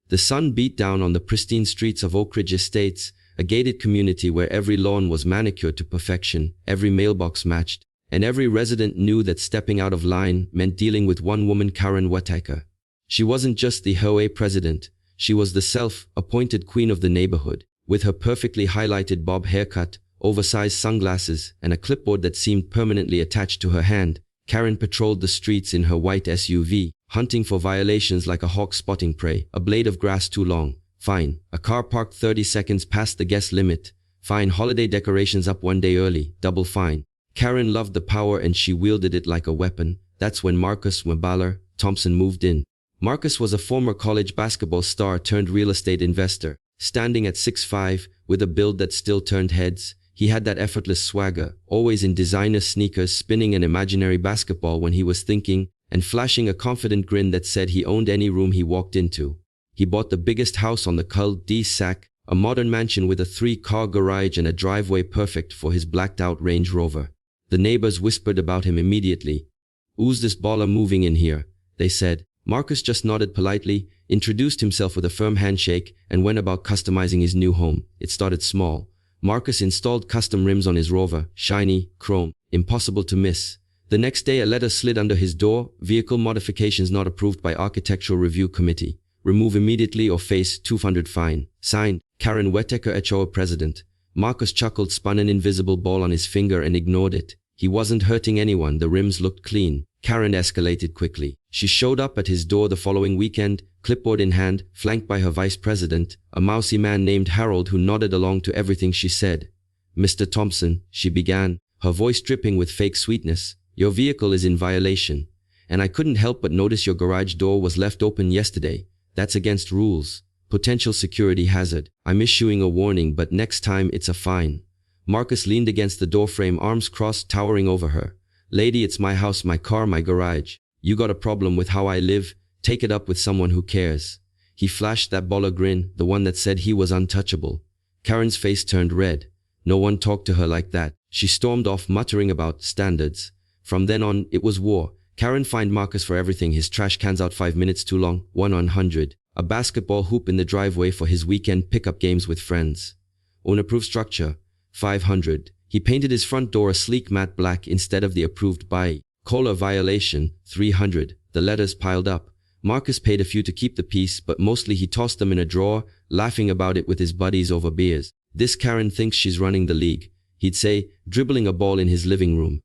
The sun beat down on the pristine streets of Oak Ridge Estates, a gated community where every lawn was manicured to perfection, every mailbox matched, and every resident knew that stepping out of line meant dealing with one woman, Karen Whittaker. She wasn't just the HOA president, she was the self-appointed queen of the neighborhood. With her perfectly highlighted bob haircut, oversized sunglasses, and a clipboard that seemed permanently attached to her hand, Karen patrolled the streets in her white SUV, hunting for violations like a hawk spotting prey. A blade of grass too long, fine. A car parked 30 seconds past the guest limit, fine. Holiday decorations up one day early, double fine. Karen loved the power and she wielded it like a weapon. That's when MrBaller Thompson moved in. Marcus was a former college basketball star turned real estate investor. Standing at 6'5", with a build that still turned heads, he had that effortless swagger, always in designer sneakers, spinning an imaginary basketball when he was thinking, and flashing a confident grin that said he owned any room he walked into. He bought the biggest house on the cul-de-sac, a modern mansion with a 3-car garage and a driveway perfect for his blacked-out Range Rover. The neighbors whispered about him immediately. "Who's this baller moving in here?" they said. Marcus just nodded politely, introduced himself with a firm handshake, and went about customizing his new home. It started small. Marcus installed custom rims on his Rover, shiny, chrome, impossible to miss. The next day a letter slid under his door: vehicle modifications not approved by Architectural Review Committee. Remove immediately or face $200 fine. Signed, Karen Whittaker, HOA president. Marcus chuckled, spun an invisible ball on his finger and ignored it. He wasn't hurting anyone, the rims looked clean. Karen escalated quickly. She showed up at his door the following weekend, clipboard in hand, flanked by her vice president, a mousy man named Harold who nodded along to everything she said. "Mr. Thompson," she began, her voice dripping with fake sweetness, "your vehicle is in violation. And I couldn't help but notice your garage door was left open yesterday. That's against rules. Potential security hazard. I'm issuing a warning, but next time it's a fine." Marcus leaned against the doorframe, arms crossed, towering over her. "Lady, it's my house, my car, my garage. You got a problem with how I live? Take it up with someone who cares." He flashed that baller grin, the one that said he was untouchable. Karen's face turned red. No one talked to her like that. She stormed off, muttering about standards. From then on, it was war. Karen fined Marcus for everything: his trash cans out 5 minutes too long, 100. A basketball hoop in the driveway for his weekend pickup games with friends. Unapproved structure, 500. He painted his front door a sleek matte black instead of the approved by Kohler violation, 300. The letters piled up. Marcus paid a few to keep the peace, but mostly he tossed them in a drawer, laughing about it with his buddies over beers. "This Karen thinks she's running the league," he'd say, dribbling a ball in his living room.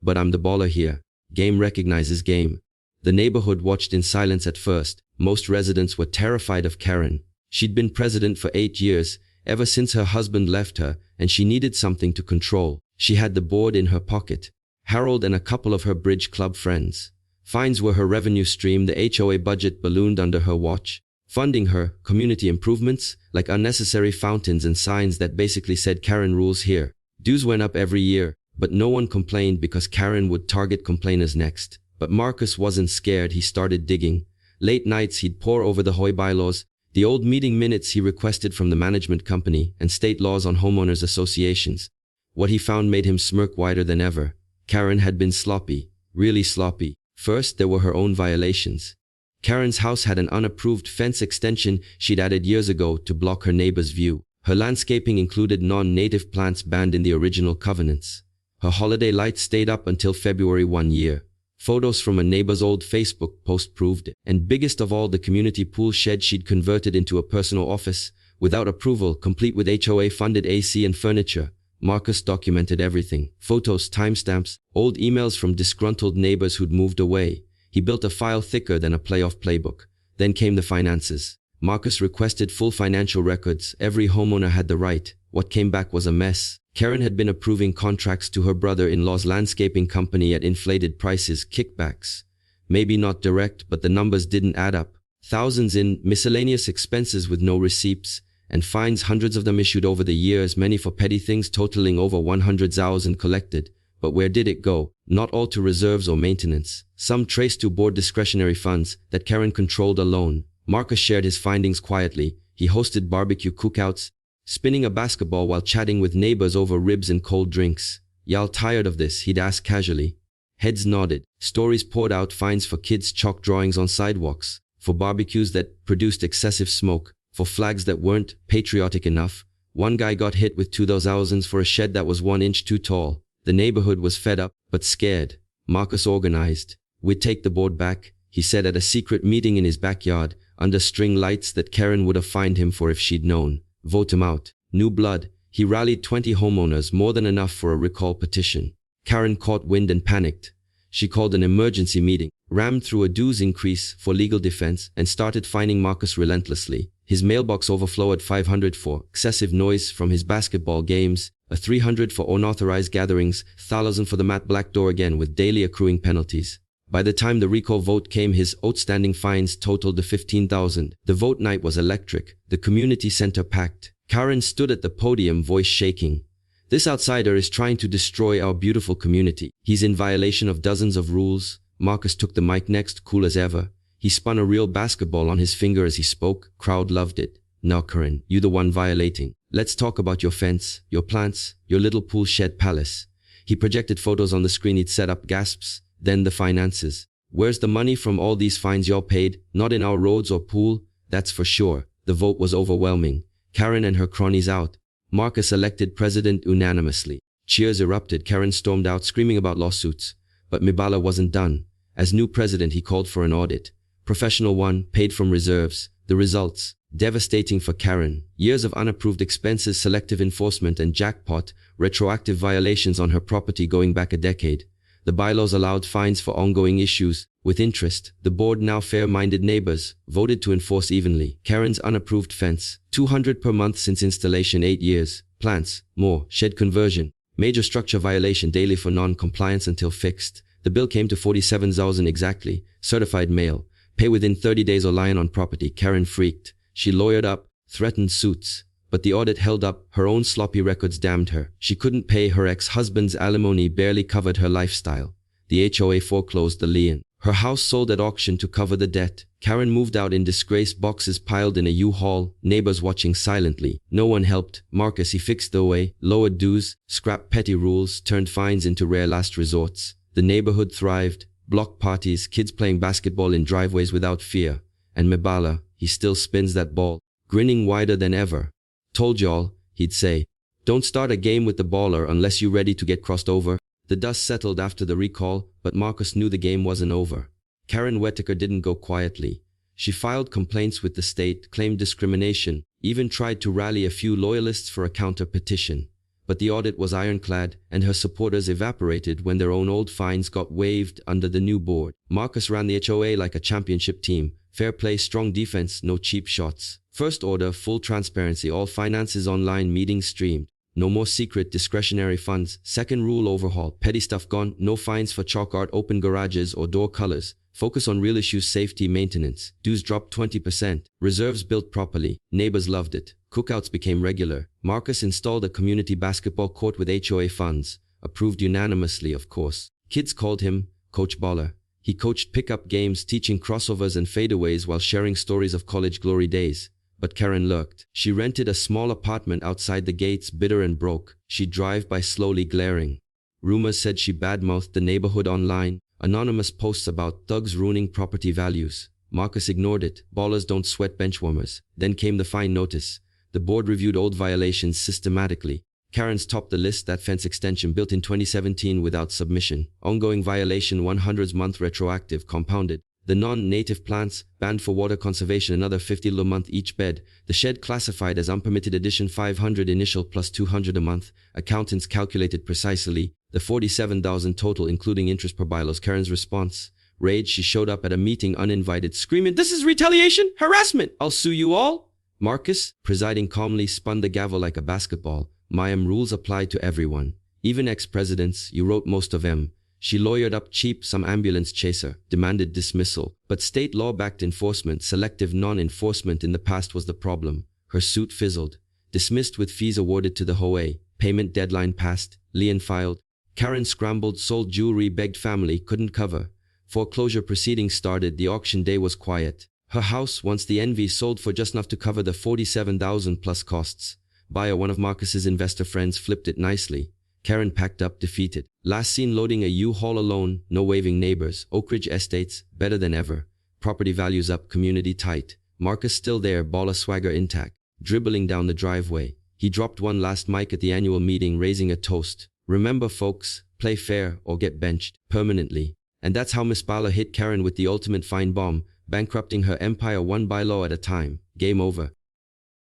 "But I'm the baller here. Game recognizes game." The neighborhood watched in silence at first. Most residents were terrified of Karen. She'd been president for 8 years, ever since her husband left her, and she needed something to control. She had the board in her pocket. Harold and a couple of her bridge club friends. Fines were her revenue stream. The HOA budget ballooned under her watch. Funding her community improvements, like unnecessary fountains and signs that basically said "Karen rules here." Dues went up every year, but no one complained because Karen would target complainers next. But Marcus wasn't scared. He started digging. Late nights he'd pore over the HOA bylaws, the old meeting minutes he requested from the management company, and state laws on homeowners associations. What he found made him smirk wider than ever. Karen had been sloppy, really sloppy. First, there were her own violations. Karen's house had an unapproved fence extension she'd added years ago to block her neighbor's view. Her landscaping included non-native plants banned in the original covenants. Her holiday lights stayed up until February one year. Photos from a neighbor's old Facebook post proved it. And biggest of all, the community pool shed she'd converted into a personal office, without approval, complete with HOA-funded AC and furniture. Marcus documented everything. Photos, timestamps, old emails from disgruntled neighbors who'd moved away. He built a file thicker than a playoff playbook. Then came the finances. Marcus requested full financial records. Every homeowner had the right. What came back was a mess. Karen had been approving contracts to her brother-in-law's landscaping company at inflated prices, kickbacks. Maybe not direct, but the numbers didn't add up. Thousands in miscellaneous expenses with no receipts, and fines, hundreds of them issued over the years, many for petty things totaling over 100,000 collected. But where did it go? Not all to reserves or maintenance. Some traced to board discretionary funds that Karen controlled alone. Marcus shared his findings quietly. He hosted barbecue cookouts, spinning a basketball while chatting with neighbors over ribs and cold drinks. "Y'all tired of this?" he'd ask casually. Heads nodded. Stories poured out: fines for kids, chalk drawings on sidewalks, for barbecues that produced excessive smoke, for flags that weren't patriotic enough. One guy got hit with $2,000 for a shed that was 1 inch too tall. The neighborhood was fed up, but scared. Marcus organized. "We'd take the board back," he said at a secret meeting in his backyard, under string lights that Karen would have fined him for if she'd known. Vote him out. New blood. He rallied 20 homeowners, more than enough for a recall petition. Karen caught wind and panicked. She called an emergency meeting, rammed through a dues increase for legal defense, and started fining Marcus relentlessly. His mailbox overflowed. 500 for excessive noise from his basketball games, a 300 for unauthorized gatherings, 1,000 for the matte black door again, with daily accruing penalties. By the time the recall vote came, his outstanding fines totaled to 15,000. The vote night was electric, the community center packed. Karen stood at the podium, voice shaking. "This outsider is trying to destroy our beautiful community. He's in violation of dozens of rules." Marcus took the mic next, cool as ever. He spun a real basketball on his finger as he spoke. Crowd loved it. "Now Karen, you the one violating. Let's talk about your fence, your plants, your little pool shed palace." He projected photos on the screen he'd set up, gasps. "Then the finances. Where's the money from all these fines y'all paid? Not in our roads or pool, that's for sure." The vote was overwhelming. Karen and her cronies out. Marcus elected president unanimously. Cheers erupted. Karen stormed out, screaming about lawsuits. But MrBaller wasn't done. As new president, he called for an audit. Professional one, paid from reserves. The results, devastating for Karen. Years of unapproved expenses, selective enforcement, and jackpot, retroactive violations on her property going back a decade. The bylaws allowed fines for ongoing issues, with interest. The board, now fair-minded neighbors, voted to enforce evenly. Karen's unapproved fence, 200 per month since installation, 8 years. Plants, more. Shed conversion, major structure violation daily for non-compliance until fixed. The bill came to 47,000 exactly. Certified mail. Pay within 30 days or lion on property. Karen freaked. She lawyered up, threatened suits. But the audit held up. Her own sloppy records damned her. She couldn't pay. Her ex-husband's alimony barely covered her lifestyle. The HOA foreclosed the lien. Her house sold at auction to cover the debt. Karen moved out in disgrace, boxes piled in a U-Haul, neighbors watching silently. No one helped. Marcus, he fixed the way, lowered dues, scrapped petty rules, turned fines into rare last resorts. The neighborhood thrived. Block parties, kids playing basketball in driveways without fear. And MrBaller, he still spins that ball, grinning wider than ever. "Told y'all," he'd say. "Don't start a game with the baller unless you're ready to get crossed over." The dust settled after the recall, but Marcus knew the game wasn't over. Karen Whittaker didn't go quietly. She filed complaints with the state, claimed discrimination, even tried to rally a few loyalists for a counter-petition. But the audit was ironclad, and her supporters evaporated when their own old fines got waived under the new board. Marcus ran the HOA like a championship team. Fair play, strong defense, no cheap shots. First order, full transparency, all finances online, meetings streamed. No more secret discretionary funds. Second rule, overhaul. Petty stuff gone. No fines for chalk art, open garages, or door colors. Focus on real issues, safety, maintenance. Dues dropped 20%. Reserves built properly. Neighbors loved it. Cookouts became regular. Marcus installed a community basketball court with HOA funds. Approved unanimously, of course. Kids called him Coach Baller. He coached pickup games, teaching crossovers and fadeaways while sharing stories of college glory days. But Karen lurked. She rented a small apartment outside the gates, bitter and broke. She'd drive by slowly, glaring. Rumors said she badmouthed the neighborhood online. Anonymous posts about thugs ruining property values. Marcus ignored it. Ballers don't sweat benchwarmers. Then came the fine notice. The board reviewed old violations systematically. Karen's topped the list. That fence extension built in 2017 without submission. Ongoing violation, 100th month retroactive, compounded. The non-native plants, banned for water conservation, another $50 a month each bed. The shed classified as unpermitted addition, 500 initial plus 200 a month. Accountants calculated precisely. The 47,000 total, including interest per bylaws. Karen's response. Rage. She showed up at a meeting uninvited, screaming, "This is retaliation! Harassment! I'll sue you all!" Marcus, presiding calmly, spun the gavel like a basketball. Rules apply to everyone. Even ex-presidents, you wrote most of them. She lawyered up cheap, some ambulance chaser, demanded dismissal. But state law-backed enforcement, selective non-enforcement in the past was the problem. Her suit fizzled. Dismissed with fees awarded to the HOA. Payment deadline passed. Lien filed. Karen scrambled, sold jewelry, begged family, couldn't cover. Foreclosure proceedings started. The auction day was quiet. Her house, once the envy, sold for just enough to cover the 47,000 plus costs. Buyer, one of Marcus's investor friends, flipped it nicely. Karen packed up, defeated. Last seen loading a U-Haul alone, no waving neighbors. Oak Ridge Estates, better than ever. Property values up, community tight. Marcus still there, baller swagger intact. Dribbling down the driveway. He dropped one last mic at the annual meeting, raising a toast. Remember folks, play fair or get benched permanently. And that's how MrBaller hit Karen with the ultimate fine bomb, bankrupting her empire one bylaw at a time. Game over.